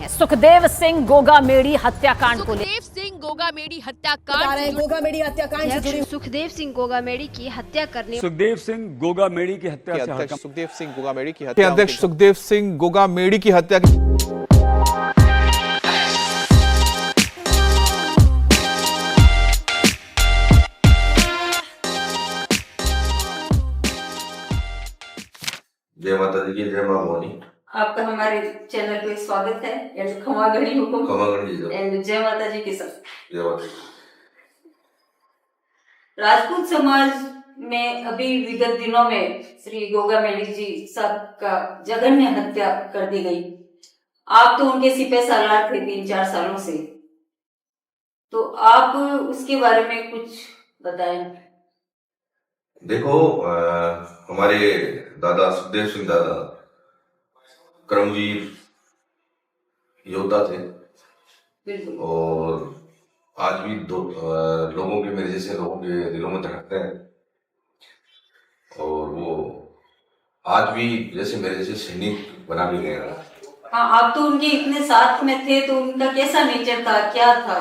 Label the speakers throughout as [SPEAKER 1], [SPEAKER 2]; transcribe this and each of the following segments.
[SPEAKER 1] हैं सुखदेव सिंह गोगामेड़ी हत्याकांड को लेकर।
[SPEAKER 2] सुखदेव सिंह गोगामेड़ी हत्याकांड
[SPEAKER 3] गोगामेड़ी हत्याकांड से जुड़ी
[SPEAKER 4] सुखदेव सिंह गोगामेड़ी की हत्या करने
[SPEAKER 5] सुखदेव सिंह गोगामेड़ी की हत्या से
[SPEAKER 6] अध्यक्ष सुखदेव सिंह गोगामेड़ी की
[SPEAKER 7] के
[SPEAKER 6] हत्या
[SPEAKER 7] अध्यक्ष सुखदेव सिंह गोगामेड़ी की हत्या
[SPEAKER 8] जय माता दी की जय मां भवानी।
[SPEAKER 9] आपका हमारे चैनल पे स्वागत है। एंड खमागणी हुकुम
[SPEAKER 8] खमागणी जी
[SPEAKER 9] एंड जय माता जी की सब।
[SPEAKER 8] जय माता दी।
[SPEAKER 9] राजपूत समाज में अभी विगत दिनों में श्री गोगामेड़ी जी साहब का जघन्य हत्या कर दी गई। आप तो उनके सिपह सालार थे 3-4 सालों से, तो आप उसके बारे में कुछ बताएं।
[SPEAKER 8] देखो हमारे दादा सुखदेव सिंह दादा कर्मवीर योद्धा थे
[SPEAKER 9] बिल्कुल।
[SPEAKER 8] और आज भी लोगों के मेरे जैसे लोगों के दिलों में धड़कते हैं। और वो आज भी जैसे मेरे जैसे सैनिक बना भी गए।
[SPEAKER 9] हाँ, आप तो उनके इतने साथ में थे, तो उनका कैसा नेचर था, क्या था?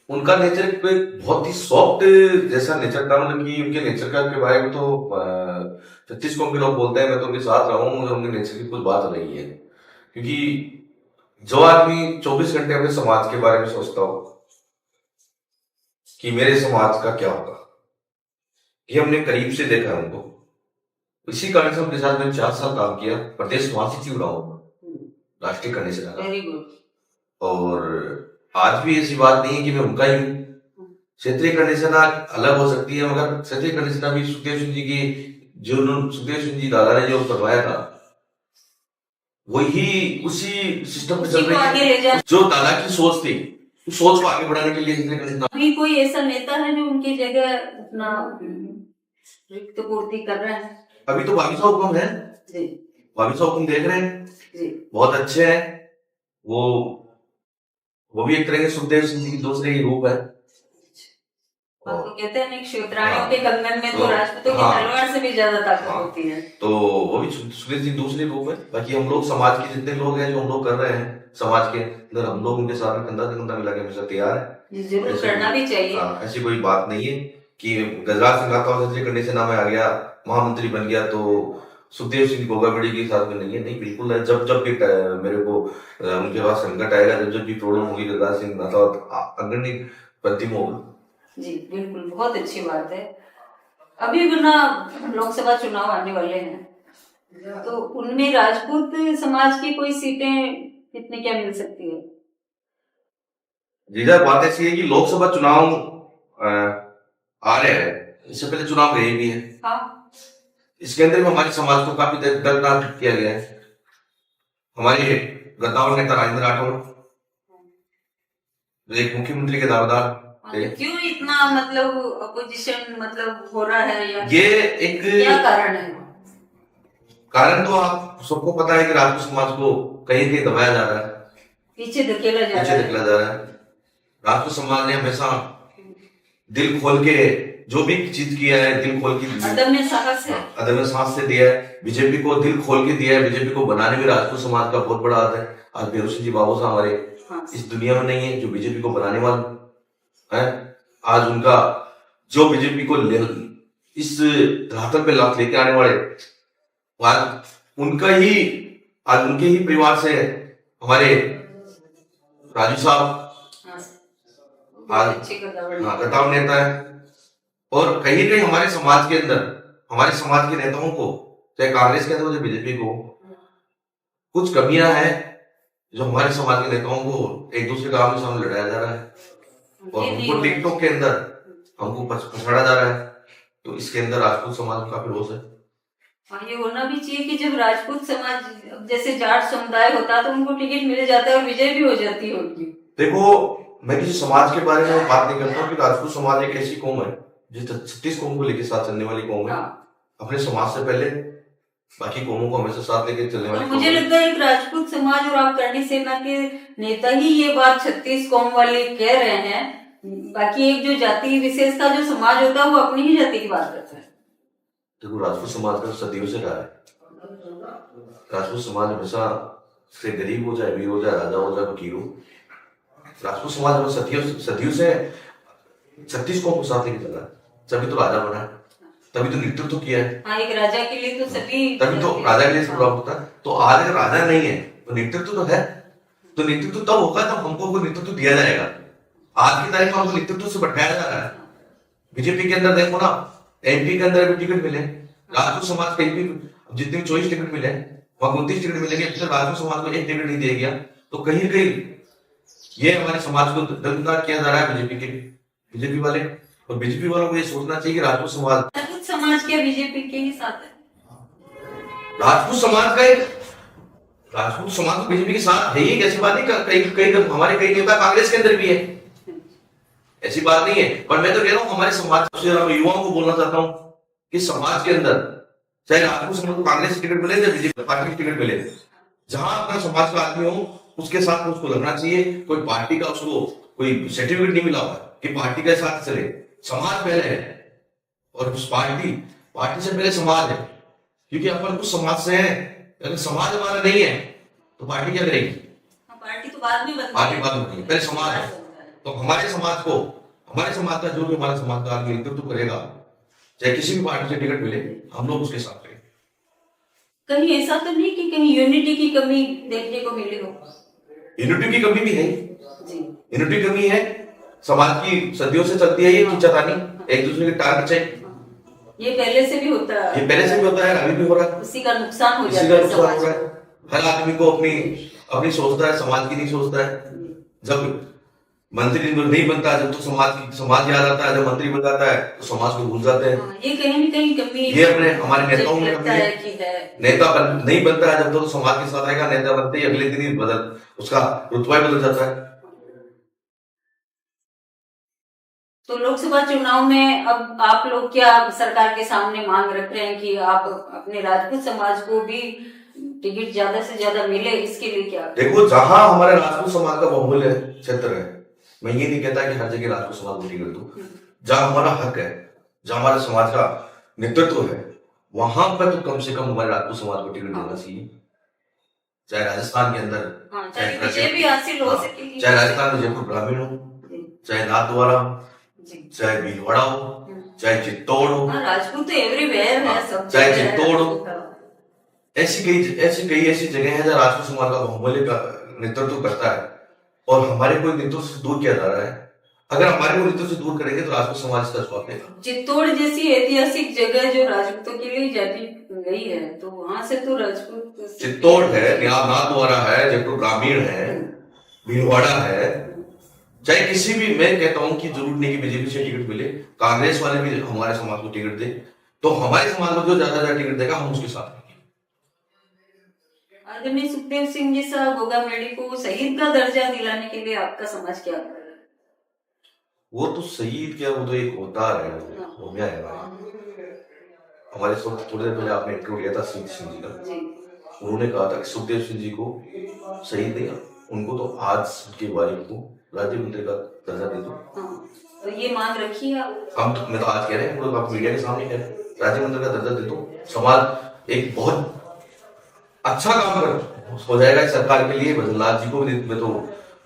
[SPEAKER 8] उनका नेचर बहुत ही सॉफ्ट जैसा नेचर था। मतलब कि उनके नेचर का के बारे में तो 36 कौम के लोग बोलते हैं। मैं तो उनके साथ रहा हूँ, मुझे उनके नेचर की कुछ बात नहीं है। क्योंकि जो आदमी 24 घंटे अपने समाज के बारे में सोचता हो कि मेरे समाज का क्या होगा, ये हमने करीब से देखा है उनको। इसी कारण से उनके साथ मैंने 4 साल काम किया। प्रदेश महासचिव रहा हूँ, राष्ट्रीय करने से लगा।
[SPEAKER 9] Very good.
[SPEAKER 8] और आज भी ऐसी बात नहीं है कि मैं उनका ही हूँ। क्षेत्रीय कंडीशनर अलग हो सकती है, मगर क्षेत्रीय कंडीशनर भी सुखदेव सिंह जी की सुखदेव सिंह जी दादा ने जो करवाया था वही उसी सिस्टम पे चल रही है। जो दादा की सोच थी, उस सोच को आगे बढ़ाने के लिए
[SPEAKER 9] अभी कोई ऐसा नेता है जो उनकी जगह अपना रिक्त पूर्ति कर रहा है?
[SPEAKER 8] अभी तो भाभी साहब हुक्म है
[SPEAKER 9] जी,
[SPEAKER 8] भाभी साहब हुक्म देख रहे हैं
[SPEAKER 9] जी।
[SPEAKER 8] बहुत अच्छे हैं। वो भी एक तरह के सुखदेव सिंह जी की दूसरे ही रूप है।
[SPEAKER 9] तो कहते हैं क्षत्रियों के कंगन में तो राजपूतों की तलवार से भी ज्यादा ताकत होती है।
[SPEAKER 8] तो वो भी सुखदेव सिंह दूसरे रूप है। बाकी हम लोग समाज के जितने लोग हैं जो हम लोग कर रहे हैं समाज के अंदर, हम लोग उनके साथ में कंधा से कंधा मिला के हमेशा तैयार है।
[SPEAKER 9] जरूर करना भी चाहिए।
[SPEAKER 8] ऐसी कोई बात नहीं है कि गजराज सिंह राठौर से करने से नाम आ गया, महामंत्री बन गया तो सुखदेव सिंह गोगामेड़ी के साथ में नहीं है। नहीं, बिल्कुल है। जब भी मेरे को उनके पास संकट आएगा, जब भी प्रॉब्लम होगी, गजराज सिंह राठौर अग्रणी पंक्ति में होगा।
[SPEAKER 9] जी बिल्कुल, बहुत अच्छी बात है। अभी बिना लोकसभा चुनाव आने वाले हैं, तो उनमें राजपूत समाज की कोई सीटें कितने क्या मिल सकती है?
[SPEAKER 8] जी बात ऐसी है कि लोकसभा चुनाव आ रहे हैं, इससे पहले चुनाव गए भी है।
[SPEAKER 9] हाँ।
[SPEAKER 8] इसके अंदर में हमारे समाज को काफी दर्दनाक किया गया है। हमारे गद्दावर नेता राजेंद्र राठौर जो एक मुख्यमंत्री के दावेदार,
[SPEAKER 9] क्यों इतना मतलब अपोजिशन मतलब हो रहा है, या
[SPEAKER 8] ये एक
[SPEAKER 9] क्या कारण है?
[SPEAKER 8] कारण तो आप सबको पता है कि राजपूत समाज को कहीं कहीं दबाया जा रहा है,
[SPEAKER 9] पीछे धकेला जा रहा है। राजपूत समाज ने हमेशा दिल खोल के जो भी चीज किया है, दिल खोल के अदम्य साहस से दिया है। बीजेपी को दिल खोल के दिया है। बीजेपी को बनाने में राजपूत समाज का बहुत बड़ा हाथ है। आज बेरू सिंह जी बाबू साहब हमारे इस दुनिया में नहीं है जो बीजेपी को बनाने वाले है। आज उनका जो बीजेपी को इस धरातल पे लात लेके आने वाले, आज उनके ही परिवार से हमारे राजू साहब आज गद्दावर नेता है। और कहीं कहीं हमारे समाज के अंदर, हमारे समाज के नेताओं को, चाहे कांग्रेस के अंदर चाहे बीजेपी को, कुछ कमियां हैं जो हमारे समाज के नेताओं को एक दूसरे के आमने सामने लड़ाया जा रहा है और हमको टिकटॉक के अंदर हमको पछाड़ा जा रहा है। तो इसके अंदर राजपूत समाज में काफी रोष है। हाँ, ये होना भी चाहिए कि जब राजपूत समाज जैसे जाट समुदाय होता तो उनको टिकट मिल जाता है और विजय भी हो जाती है उनकी।
[SPEAKER 8] देखो, मैं किसी समाज के बारे में बात नहीं करता हूँ कि राजपूत समाज एक ऐसी कौम है जो 36 कौम को लेकर साथ चलने वाली कौम है। अपने समाज से पहले बाकी कौमों को हमेशा साथ लेकर चलने वाली।
[SPEAKER 9] मुझे लगता है एक राजपूत समाज और आप करणी सेना के नेता ही ये बात 36 कौम वाले कह रहे हैं। बाकी एक जो जाति विशेष का जो समाज होता है वो अपनी ही जाति की बात करता है।
[SPEAKER 8] देखो, राजपूत समाज का सदियों से रहा है। राजपूत समाज हमेशा से गरीब हो, चाहे अमीर हो, चाहे राजा हो, चाहे फकीर हो, राजपूत समाज में सदियों से 36 कौम को साथ लेके चला है। तभी तो राजा बना है, तभी तो नेतृत्व किया है।
[SPEAKER 3] हाँ, एक राजा के लिए तो सभी,
[SPEAKER 8] तभी तो राजा के लिए प्रोग्राम होता है। तो आज अगर राजा नहीं है तो नेतृत्व तो है, तो नेतृत्व तब होगा तब हमको कोई नेतृत्व दिया जाएगा। आज की तारीख में हमको नेतृत्व से बैठाया जा रहा है। बीजेपी के अंदर देखो ना, एमपी के अंदर भी टिकट मिले, राजपूत समाज कहीं भी जितने 24 टिकट मिले, वहां 29 टिकट मिलेंगे, राजपूत समाज को एक टिकट नहीं दिया गया। तो कहीं कहीं ये हमारे समाज को दरकिनार किया जा रहा है बीजेपी वाले। और बीजेपी वालों को ये सोचना चाहिए कि राजपूत समाज
[SPEAKER 3] के बीजेपी के ही साथ है।
[SPEAKER 8] राजपूत समाज तो बीजेपी के साथ है ही, ऐसी बात नहीं। कई हमारे कई नेता कांग्रेस के अंदर भी है, ऐसी बात नहीं है। पर मैं तो कह रहा हूँ हमारे समाज से युवाओं को बोलना चाहता हूँ कि समाज के अंदर चाहे राजपूत समाज को कांग्रेस की टिकट मिले, चाहे बीजेपी पार्टी की टिकट मिले, जहां अपना समाज का आदमी हो उसके साथ उसको लगना चाहिए। कोई पार्टी का उसको कोई सर्टिफिकेट नहीं मिला हुआ कि पार्टी के साथ चले। समाज पहले है और उस पार्टी से पहले समाज है, क्योंकि अपन कुछ समाज से हैं। अगर समाज हमारा नहीं है तो पार्टी क्या करेगी?
[SPEAKER 3] पार्टी तो बाद में बनती है,
[SPEAKER 8] पार्टी बाद में बनेगी, पहले समाज है। तो हमारे समाज का जो भी हमारे समाज का आदमी नेतृत्व करेगा, चाहे किसी भी पार्टी से टिकट मिले, हम लोग उसके साथ करेंगे।
[SPEAKER 3] कहीं ऐसा तो नहीं कि कहीं यूनिटी की कमी देखने को मिली हो?
[SPEAKER 8] यूनिटी की कमी भी है
[SPEAKER 3] जी,
[SPEAKER 8] यूनिटी की कमी है। समाज की सदियों से चलती है ये खींचातानी, एक दूसरे के टार खींचे।
[SPEAKER 3] ये पहले से भी होता है,
[SPEAKER 8] अभी भी हो रहा है।
[SPEAKER 3] उसी का नुकसान हो जाता है।
[SPEAKER 8] हर आदमी को अपनी सोचता है, समाज की नहीं सोचता है। जब मंत्री नहीं बनता है, जब तो समाज याद आता है। जब मंत्री बन जाता है तो समाज को भूल जाते हैं।
[SPEAKER 3] ये कहीं न कहीं कमी,
[SPEAKER 8] ये अपने हमारे नेताओं में कमी है। नेता नहीं बनता है जब तो समाज के साथ आएगा, नेता बनते ही अगले दिन ही उसका रुतबा बदल जाता है।
[SPEAKER 3] तो लोकसभा चुनाव में अब आप लोग क्या सरकार के सामने मांग रख रहे हैं कि आप अपने राजपूत समाज को भी टिकट ज्यादा से ज्यादा मिले, इसके लिए क्या?
[SPEAKER 8] देखो, जहां हमारे राजपूत समाज का बहुमूल्य क्षेत्र है, मैं ये नहीं कहता कि हर जगह राजपूत समाज को टिकट दूं। जहां हमारा हक है, जहां हमारे समाज का नेतृत्व है, वहां पर तो कम से कम हमारे राजपूत समाज को टिकट देना चाहिए। चाहे राजस्थान के अंदर,
[SPEAKER 3] चाहे
[SPEAKER 8] राजस्थान में जयपुर ग्रामीण हो, चाहे नाथद्वारा हो, चाहे भीलवाड़ा हो, चाहे चित्तौड़ हो,
[SPEAKER 3] राजपूत तो एवरीवेयर है, सब
[SPEAKER 8] चाहे चित्तौड़ हो। ऐसी कई जगह है जहाँ राजपूत समाज का बहुमूल्य का नेतृत्व करता है और हमारे कोई नेतृत्व से दूर किया जा रहा है। अगर हमारे को नेतृत्व से दूर करेंगे तो राजपूत समाज इसका जवाब देगा।
[SPEAKER 3] चित्तौड़ जैसी ऐतिहासिक जगह जो राजपूतों के लिए जाती गई है, तो वहां से तो राजपूत,
[SPEAKER 8] चित्तौड़ है, नाथद्वारा है, जयपुर ग्रामीण है, भीलवाड़ा है, चाहे किसी भी, मैं कहता हूँ कि जरूर नहीं कि बीजेपी से टिकट मिले, कांग्रेस वाले भी हमारे समाज को टिकट दे, तो हमारे समाज को जो ज्यादा टिकट देगा हम उसके साथ।
[SPEAKER 3] आदरणीय सुखदेव सिंह जी साहब गोगा मेडी को शहीद का दर्जा दिलाने के लिए आपका समाज क्या कर रहा है?
[SPEAKER 8] वो तो शहीद क्या, वो तो एक होता है, वो क्या है हमारे थोड़ी देर पहले आपने इंटरव्यू लिया था सिंह जी का, उन्होंने कहा था कि सुखदेव सिंह जी को शहीद नहीं, उनको तो आज उनके वालिद को राज्य मंत्री का दर्जा दे दो।
[SPEAKER 3] तो ये मांग रखी है
[SPEAKER 8] मैं तो आज कह रहे हैं, आप मीडिया के सामने कह रहे हैं, राज्य मंत्री का दर्जा दे दो। समाज एक बहुत अच्छा काम हो जाएगा इस सरकार के लिए। बद्रीनाथ जी को भी मैं तो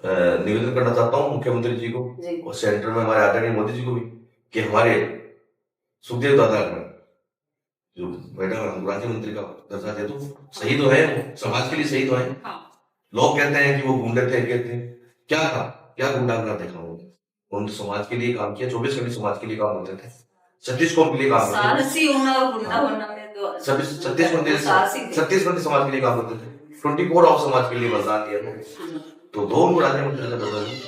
[SPEAKER 8] निवेदन करना चाहता हूँ, मुख्यमंत्री जी को और सेंटर में हमारे आदरणीय मोदी जी को भी, कि हमारे सुखदेव दादा जो मैडम राज्य मंत्री का दर्जा दे दो। सही तो है, समाज के लिए सही तो है। लोग कहते हैं कि वो गुंडे थे, क्या था, क्या गुंडागर्दी देखा उन्होंने समाज के लिए काम किया। 24 घंटे समाज के लिए काम करते थे, 36 कौम के लिए काम करते थे, 36 घंटे समाज के लिए काम करते थे, 24 आवर समाज के लिए बलिदान दिया। तो दो उनको राज्य मंत्री।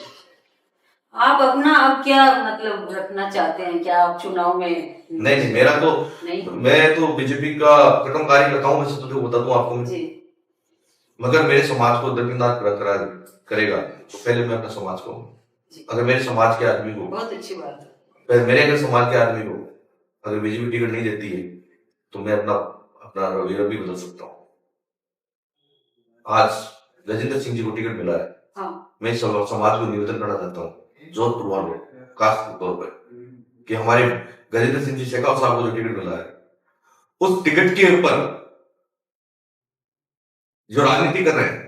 [SPEAKER 3] आप अपना अब क्या मतलब रखना चाहते हैं? क्या आप चुनाव में?
[SPEAKER 8] नहीं, मेरा तो नहीं। मैं तो बीजेपी का कटम कार्यकर्ता हूँ, वैसे तो बता दूं आपको मैं, मगर मेरे समाज को दरकिनार करेगा तो पहले मैं अपने समाज को, अगर मेरे समाज के आदमी को,
[SPEAKER 3] बहुत अच्छी बात है,
[SPEAKER 8] पहले मेरे अगर समाज के आदमी को अगर बीजेपी टिकट नहीं देती है तो मैं अपना रवैया भी बदल सकता हूँ। आज गजेंद्र सिंह जी को टिकट मिला है, मैं समाज को निवेदन करना चाहता हूँ, जोधपुर वालों खास तौर पर, कि हमारे गजेंद्र सिंह जी शेखावत साहब को जो टिकट मिला है, उस टिकट के ऊपर जो राजनीति कर रहे हैं,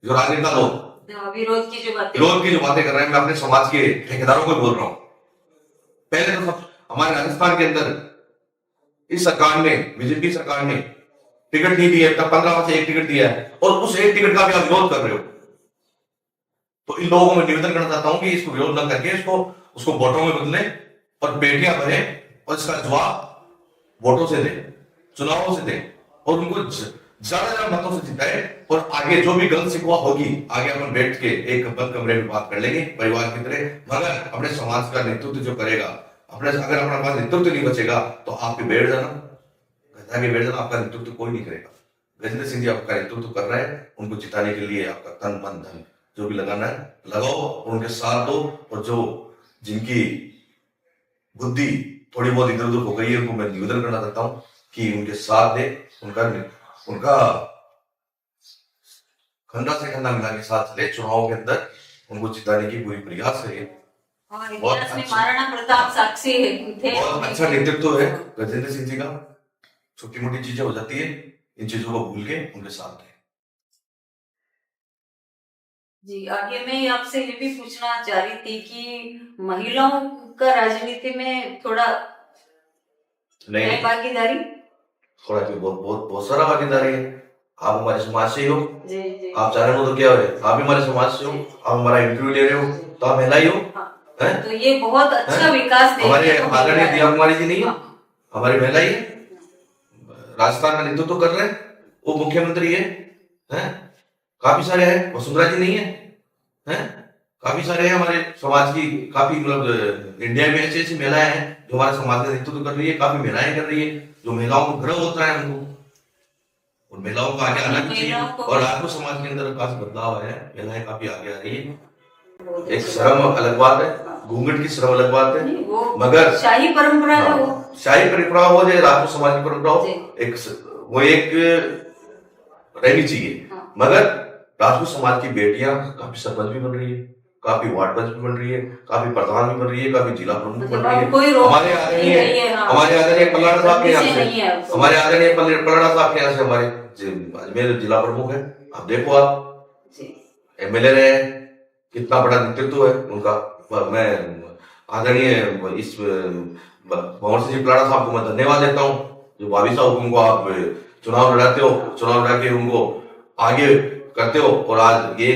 [SPEAKER 8] जो राजनेता लोग
[SPEAKER 3] विरोध की जो बातें
[SPEAKER 8] कर रहे हैं, मैं अपने समाज के ठेकेदारों को बोल रहा हूँ। पहले तो हमारे राजस्थान के अंदर इस सरकार ने, बीजेपी सरकार ने टिकट नहीं दिया, 15 से एक टिकट दिया है और उस एक टिकट का भी आप विरोध कर रहे हो। तो इन लोगों को मैं निवेदन करना चाहता हूं कि इसको विरोध न करके उसको वोटों में बदले और बेटियां भरे और इसका जवाब वोटों से दें, चुनावों से दें और उनको ज्यादा मतों से जिताए। और आगे जो भी गलत शिकवा होगी, आगे अपन बैठ के एक बंद कमरे में बात कर लेंगे परिवार की तरह। मगर अपने समाज का नेतृत्व जो करेगा, अगर अपना पास नेतृत्व नहीं बचेगा तो आप भी बैठ जाना, बैठ जाना, आपका नेतृत्व कोई नहीं करेगा। गजेंद्र सिंह जी आपका नेतृत्व कर रहे हैं, उनको जिताने के लिए आपका तन मन धन जो भी लगाना है लगाओ और उनके साथ दो। और जो जिनकी बुद्धि थोड़ी बहुत इधर उधर हो गई है, उनको मैं निवेदन करना चाहता हूँ कि उनके साथ दे, उनका खंडा से खंडा मिला के साथ चले, चुनाव के अंदर उनको जिताने की पूरी प्रयास करिए।
[SPEAKER 3] बहुत अच्छा, महाराणा प्रताप साक्षी थे,
[SPEAKER 8] बहुत अच्छा नेतृत्व है गजेंद्र सिंह जी का। छोटी मोटी चीजें हो जाती है, इन चीजों को भूल के उनके साथ है।
[SPEAKER 3] जी, आगे मैं आपसे ये भी पूछना चाह रही थी कि महिलाओं का राजनीति में थोड़ा
[SPEAKER 8] नहीं
[SPEAKER 3] भागीदारी,
[SPEAKER 8] थोड़ा भी बहुत सारा भागीदारी है। आप हमारे समाज से ही हो,
[SPEAKER 3] जी।
[SPEAKER 8] आप चाह रहे हो तो क्या हो, आप भी हमारे समाज से हो, आप हमारा इंटरव्यू ले रहे हो तो आप महिला ही हो।
[SPEAKER 3] हाँ, तो ये बहुत अच्छा विकास
[SPEAKER 8] हमारे आदरणीय दिया कुमारी जी नहीं है, हमारी महिला ही है, राजस्थान का नेतृत्व कर रहे हैं, वो मुख्यमंत्री है, काफी सारे हैं, वसुंधरा जी नहीं है, काफी सारे हैं हमारे समाज की, काफी मतलब इंडिया में ऐसी ऐसी महिलाएं हैं जो हमारे समाज का नेतृत्व कर रही है, काफी महिलाएं कर रही है, जो महिलाओं को गर्व होता है हमको, और महिलाओं को आगे आना भी चाहिए। और राजपूत समाज के अंदर काफी बदलाव है, महिलाएं काफी आगे आ रही है। एक शर्म अलग बात है, घूंघट की शर्म अलग बात है, मगर
[SPEAKER 3] शाही परंपरा
[SPEAKER 8] शाही परंपरा हो जाए, राजपूत समाज की परंपरा हो, एक रहनी चाहिए। मगर राजपूत समाज की बेटियां काफी सरपंच भी बन रही है, काफी वार्ड पंच भी बन रही है, काफी प्रधान भी बन रही है, काफी जिला प्रमुख बन रही है। हमारे आदरणीय पल्लाड़ा साहब के यहाँ से, हमारे आदरणीय पल्लाड़ा साहब के यहाँ से हमारे अजमेर जिला प्रमुख है। आप देखो, आप एमएलए रहे, कितना बड़ा नेतृत्व है उनका। मैं आदरणीय इस भंवर सिंह जी पल्लाड़ा साहब को मैं धन्यवाद देता हूँ, जो भाभी साहब उनको आप चुनाव लड़ाते हो, चुनाव लड़ा के उनको आगे करते हो, और आज ये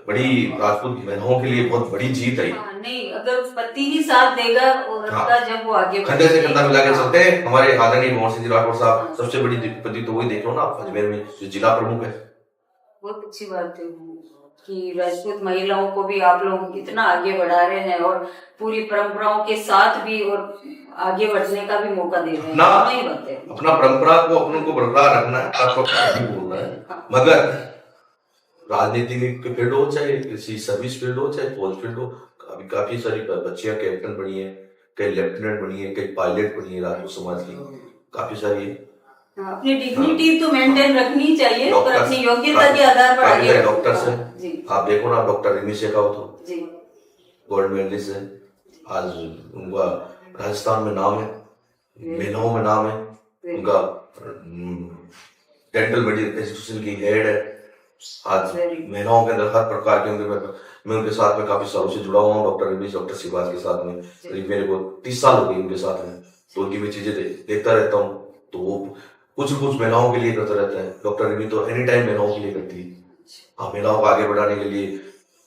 [SPEAKER 8] बड़ी राजपूत महिलाओं के लिए बहुत बड़ी जीत है।
[SPEAKER 3] नहीं, अगर पति ही साथ देगा और जब वो आगे
[SPEAKER 8] कंधे से कंधा मिला के चलते हैं। हमारे आदरणीय भंवर सिंह जी राठौर साहब, सबसे बड़ी दिक्कत तो वही देख लो ना आप, अजमेर में जो जिला प्रमुख है।
[SPEAKER 3] बहुत अच्छी बात है कि राजपूत महिलाओं को भी आप लोग इतना आगे बढ़ा रहे हैं और पूरी परंपराओं के साथ भी और आगे बढ़ने का भी मौका दे रहे हैं।
[SPEAKER 8] अपना परंपरा को अपनों को बरकरार रखना है, आपको बोलना है। मगर राजनीति के फील्ड हो, चाहे किसी सर्विस फील्ड हो, चाहे फौज फील्ड हो, काफी सारी बच्चियां कैप्टन बनी है, कई लेफ्टिनेंट बनी है, कई पायलट बनी है राजपूत समाज की, काफी सारी है।
[SPEAKER 3] अपनी डिग्निटी तो मेंटेन रखनी चाहिए और अपनी योग्यता के आधार पर आगे।
[SPEAKER 8] डॉक्टर्स है, आप देखो ना, doctor Rimi Shekhawat gold medallist है, आज उनका राजस्थान में नाम है, महिलाओं में नाम है, उनका डेंटल मेडिकल एसोसिएशन की हेड है। आज महिलाओं के अंदर हर प्रकार के मैं उनके साथ में काफी सालों से जुड़ा हुआ हूँ, डॉक्टर रमेश, डॉक्टर शिवाज के साथ में करीब मेरे को 30 साल हो गए उनके साथ में, तो उनकी मैं चीजें देखता रहता हूँ। तो वो कुछ महिलाओं के लिए करता रहता है, डॉक्टर रवि तो एनी टाइम महिलाओं के लिए करती है। हाँ, महिलाओं को आगे बढ़ाने के लिए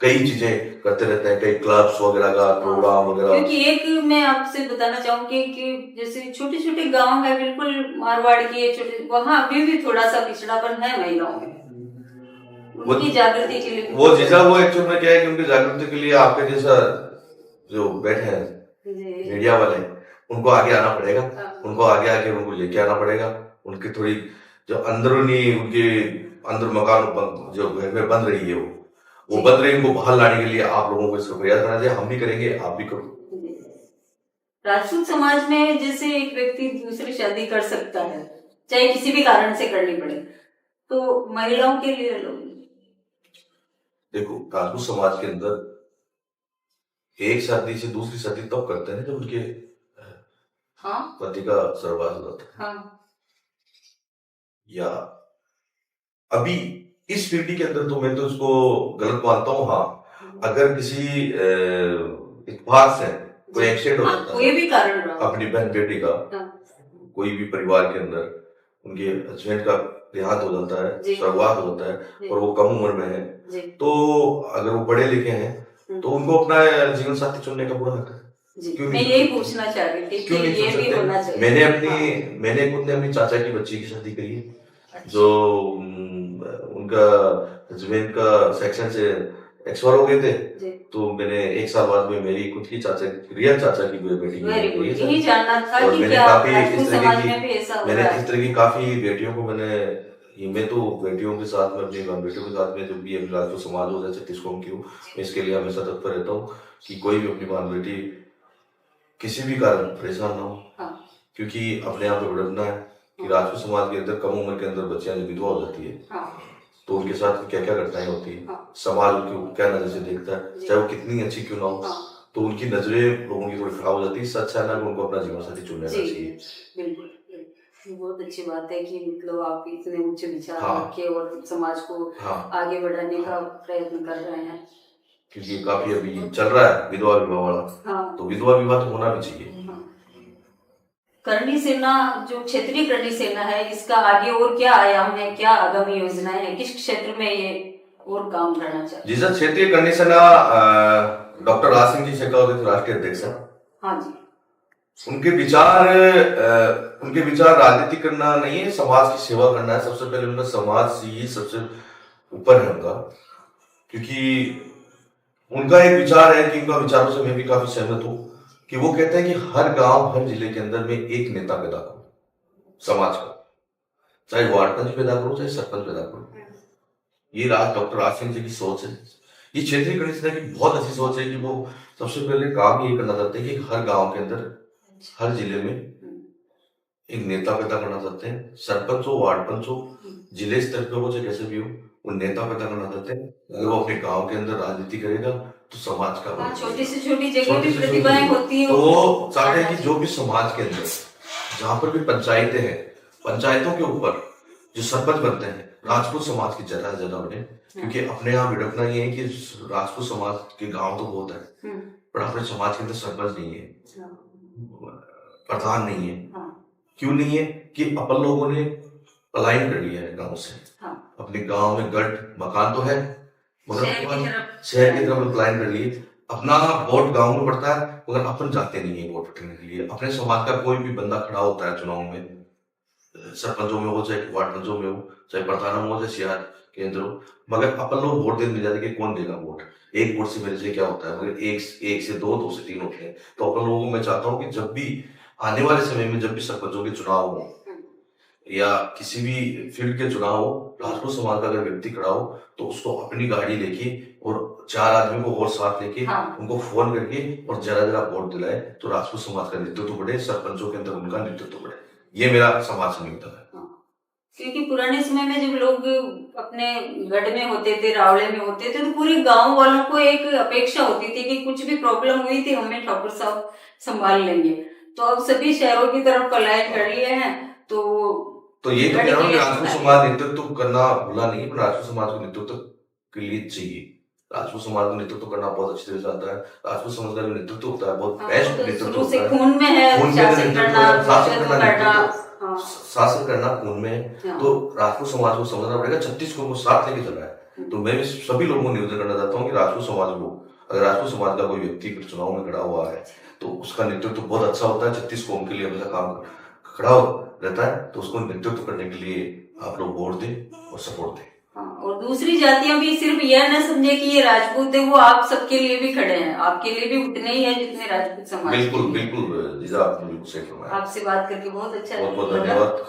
[SPEAKER 8] कई चीजें करते रहते हैं, कई क्लब्स वगैरह का प्रोग्राम वगैरह।
[SPEAKER 3] क्योंकि एक मैं आपसे बताना चाहूंगी कि जैसे छोटे छोटे गाँव है, बिल्कुल मारवाड़ की छोटे, वहाँ अभी भी थोड़ा सा पिछड़ापन है महिलाओं में, उनकी जागृति के लिए।
[SPEAKER 8] वो एक्चुअल में क्या है कि उनकी जागृति के लिए आपके जैसा जो बैठे हैं मीडिया वाले, उनको आगे आना पड़ेगा, उनको आगे आके उनको लेके आना पड़ेगा। उनकी थोड़ी जो अंदरूनी उनके अंदर मकान जो घर में बन रही है, वो बन रही है, उनको बाहर लाने के लिए आप लोगों को इसका प्रयास करना चाहिए। हम भी करेंगे, आप भी करो।
[SPEAKER 3] राजपूत समाज में जैसे एक व्यक्ति दूसरी शादी कर सकता है, चाहे किसी भी कारण से करनी पड़े, तो महिलाओं के लिए
[SPEAKER 8] देखो, राजपूत समाज के अंदर एक शादी से दूसरी शादी तब करते हैं जब उनके पति का सर्ववास होता है। या अभी इस पीढ़ी के अंदर तो मैं तो इसको गलत मानता हूँ। हाँ, अगर किसी इत्तेफाक से कोई एक्सीडेंट हो जाता
[SPEAKER 3] कोई भी कारण रहा
[SPEAKER 8] अपनी बहन बेटी का, कोई भी परिवार के अंदर उनके हस्बैंड का देहांत हो जाता है, स्वर्गवास हो जाता है और वो कम उम्र में है, तो अगर वो पढ़े लिखे हैं तो उनको अपना जीवन साथी चुनने का पूरा हक है।
[SPEAKER 3] मैं यही पूछना चाह रही थी कि ये भी होना चाहिए।
[SPEAKER 8] मैंने खुद ने अपनी चाचा की बच्ची की शादी करी है, जो उनका हस्बैंड का सेक्शन से एक्सपायर हो गए थे, तो मैंने 1 साल बाद में मेरी खुद की रियल चाचा की बेटी की,
[SPEAKER 3] यही जानना था
[SPEAKER 8] और
[SPEAKER 3] कि
[SPEAKER 8] मैंने
[SPEAKER 3] क्या
[SPEAKER 8] काफी
[SPEAKER 3] इस
[SPEAKER 8] तरह की काफी बेटियों को मैं तो बेटियों के साथ में अपनी बेटियों के साथ में जब भी राजपूत समाज हो जाए छत्तीस कौम की हो, मैं इसके लिए हमेशा तत्पर रहता हूँ कि कोई भी अपनी बहन बेटी किसी भी कारण परेशान ना हो, क्योंकि अपने आप पे भुगतना है कि राजपूत समाज के अंदर कम उम्र के अंदर बच्चियां जब विधवा हो जाती है तो उनके साथ क्या क्या घटनाएं होती है, समाज उनको क्या नजर से देखता है, चाहे वो कितनी अच्छी क्यों ना हो, तो उनकी नजरें लोगों की थोड़ी खराब हो जाती है। इससे अच्छा है ना कि उनको अपना जीवन साथी चुनना चाहिए।
[SPEAKER 3] बिल्कुल, बहुत अच्छी बात है कि मतलब आप इतने ऊंचे विचार रखे और समाज को आगे बढ़ाने का प्रयत्न कर रहे हैं,
[SPEAKER 8] क्योंकि काफी अभी चल रहा है विधवा विवाह वाला, तो विधवा विवाह तो होना भी चाहिए।
[SPEAKER 3] करणी सेना जो क्षेत्रीय करणी सेना है, इसका आगे और क्या आयाम है, क्या आगामी योजनाएं हैं, किस क्षेत्र में ये और काम करना चाहिए?
[SPEAKER 8] जी सर, क्षेत्रीय करणी सेना डॉक्टर राज सिंह जी शेखावत राष्ट्रीय अध्यक्ष हैं।
[SPEAKER 3] हाँ जी।
[SPEAKER 8] उनके विचार राजनीति करना नहीं है, समाज की सेवा करना है। सबसे पहले उनका समाज ही सबसे ऊपर है उनका, क्योंकि उनका एक विचार है कि उनका विचारों से मैं भी काफी सहमत हूँ कि वो कहते हैं कि हर गांव हर जिले के अंदर में एक नेता पैदा करो समाज का, चाहे वार्ड पंच पैदा करो चाहे सरपंच पैदा करो। ये डॉक्टर राज सिंह जी की सोच है। ये क्षेत्रीय करणी सेना की बहुत अच्छी सोच है कि वो सबसे पहले काम ये करना चाहते हैं कि हर गांव के अंदर हर जिले में एक नेता पैदा करना चाहते हैं। सरपंच हो, वार्ड पंच हो, जिले स्तर पे हो, चाहे कैसे भी हो, वो नेता पैदा करना चाहते हैं। अगर वो अपने गांव के अंदर राजनीति करेगा तो समाज का
[SPEAKER 3] छोटी से छोटी जगह भी प्रतिभाएं होती है,
[SPEAKER 8] तो वो चाहते हैं कि जो भी समाज के अंदर जहां पर भी पंचायतें हैं, पंचायतों के ऊपर जो सरपंच बनते हैं राजपूत समाज की ज्यादा से ज्यादा बने, क्योंकि अपने यहाँ विडकना ये है कि राजपूत समाज के गांव तो बहुत है पर अपने समाज के अंदर सरपंच नहीं है, प्रधान नहीं है। क्यों नहीं है? कि अपन लोगों ने पलायन कर लिया है गांव से। अपने गांव में गढ़ मकान तो है मगर शहर की तरफ पलायन कर लिए। अपना वोट गांव में पड़ता है मगर अपन जाते नहीं है वोट पटने के लिए। अपने समाज का कोई भी बंदा खड़ा होता है चुनाव में, सरपंचों में हो चाहे वार्ड पंचों में हो चाहे प्रधानों में हो चाहे शहर केंद्र हो, मगर अपन लोग वोट देने जाते कि कौन देगा वोट, एक वोट से मेरे से क्या होता है, मगर एक से दो से तीन होते हैं। तो अपन लोगों को मैं चाहता हूँ कि जब भी आने वाले समय में जब भी सरपंचों के चुनाव हो या किसी भी फील्ड के चुनाव हो, राजपूत समाज का अगर व्यक्ति खड़ा हो तो उसको अपनी गाड़ी लेके और 4 आदमी को और साथ लेके उनको फोन करके और जरा वोट दिलाए तो राजपूत समाज का नेतृत्व बढ़े, सरपंचों के अंदर उनका नेतृत्व बढ़े। ये मेरा समाज से निकलता है।
[SPEAKER 3] क्योंकि पुराने समय में जब लोग अपने गढ़ में होते थे, रावले में होते थे, तो पूरे गांव वालों को एक अपेक्षा होती थी कि कुछ भी प्रॉब्लम हुई थी हमें ठाकुर साहब संभाल लेंगे। तो अब सभी शहरों की तरफ पलायन कर लिए हैं, तो
[SPEAKER 8] ये तो कह रहा हूँ कि राजपूत समाज नेतृत्व करना भूला नहीं, पर राजपूत समाज को नेतृत्व के लिए चाहिए। राजपूत समाज को नेतृत्व करना बहुत अच्छी तरह से आता है। राजपूत समाज का जो नेतृत्व होता है बहुत बेस्ट नेतृत्व होता है।
[SPEAKER 3] खून में है
[SPEAKER 8] शासन करना खून में है। तो राजपूत समाज को समझना पड़ेगा 36 को साथ लेके चल रहा है। तो मैं सभी लोगों को निवेदन करना चाहता हूँ कि राजपूत समाज को, अगर राजपूत समाज का कोई व्यक्ति चुनाव में खड़ा हुआ है तो उसका नेतृत्व बहुत अच्छा होता है। 36 कौम के लिए हमेशा काम खड़ा रहता है, तो उसको नेतृत्व करने के लिए आप लोग वोट दें और सपोर्ट दें।
[SPEAKER 3] और दूसरी जातियां भी सिर्फ यह न समझे कि ये राजपूत है, वो आप सबके लिए भी खड़े हैं, आपके लिए भी उतने ही है जितने राजपूत समाज।
[SPEAKER 8] बिल्कुल जीजा, आपने बिल्कुल सही फरमाया।
[SPEAKER 3] आपसे बात करके बहुत अच्छा लगा।
[SPEAKER 8] बहुत धन्यवाद।